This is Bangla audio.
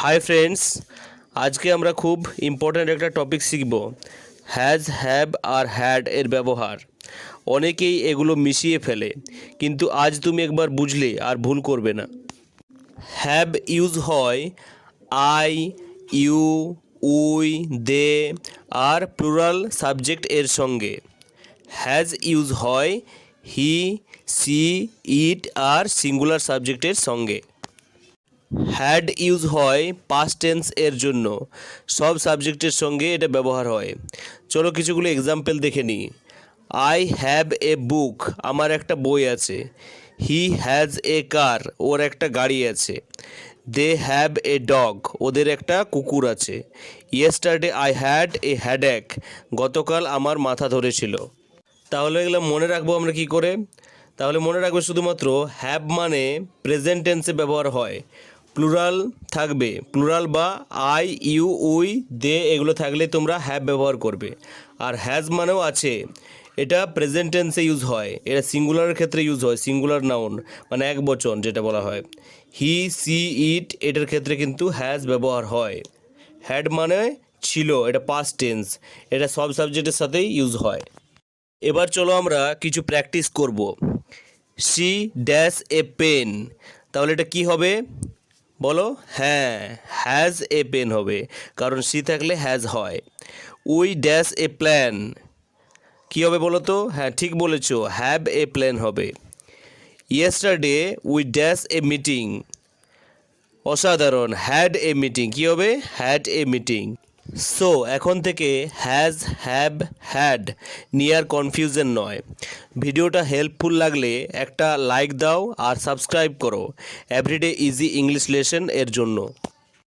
হাই ফ্রেন্ডস, আজকে আমরা খুব ইম্পর্ট্যান্ট একটা টপিক শিখব। হ্যাজ, হ্যাভ আর হ্যাড এর ব্যবহার। অনেকেই এগুলো মিশিয়ে ফেলে, কিন্তু আজ তুমি একবার বুঝলে আর ভুল করবে না। হ্যাভ ইউজ হয় আই, ইউ, উই, দে আর প্লুরাল সাবজেক্ট এর সঙ্গে। হ্যাজ ইউজ হয় হি, সি, ইট আর সিঙ্গুলার সাবজেক্টের সঙ্গে। হ্যাড ইউজ হয় পাস্ট টেন্স এর জন্য, সব সাবজেক্টের সঙ্গে এটা ব্যবহার হয়। চলো কিছুগুলো এক্সাম্পল দেখে নিই। আই হ্যাভ এ বুক, আমার একটা বই আছে। হি হ্যাজ এ কার, ওর একটা গাড়ি আছে। দে হ্যাভ এ ডগ, ওদের একটা কুকুর আছে। Yesterday I had a headache, গতকাল আমার মাথা ধরেছিল। তাহলে এগুলো মনে রাখবো আমরা কি করে? তাহলে মনে রাখবে শুধুমাত্র হ্যাভ মানে প্রেজেন্ট টেন্সে ব্যবহার হয়, প্লুরাল থাকবে, প্লুরাল বা আই, ইউ, উই, দে এগুলো থাকলে তোমরা হ্যাভ ব্যবহার করবে। আর হ্যাজ মানেও আছে, এটা প্রেজেন্ট টেন্সে ইউজ হয়, এটা সিঙ্গুলারের ক্ষেত্রে ইউজ হয়, সিঙ্গুলার নাউন মানে এক বচন যেটা বলা হয়। হি, সি, ইট এটার ক্ষেত্রে কিন্তু হ্যাজ ব্যবহার হয়। হ্যাড মানে ছিল, এটা পাস্ট টেন্স, এটা সব সাবজেক্টের সাথেই ইউজ হয়। এবার চলো আমরা কিছু প্র্যাকটিস করব। শি ড্যাশ এ পেন, তাহলে এটা কি হবে বলো? হ্যাঁ, হ্যাজ এ পেন হবে, কারণ শি থাকলে হ্যাজ হয়। উই ড্যাশ এ প্ল্যান, কী হবে বলো তো? হ্যাঁ ঠিক বলেছো, হ্যাভ এ প্ল্যান হবে। Yesterday we dash a meeting, অসাধারণ, হ্যাড এ মিটিং, কী হবে? Had a meeting. সো এখন থেকে হ্যাজ, হ্যাভ, হ্যাড নিয়ে আর কনফিউশন নয়। ভিডিওটা হেল্পফুল লাগলে একটা লাইক দাও আর সাবস্ক্রাইব করো এভরিডে ইজি ইংলিশ লেসন এর জন্য।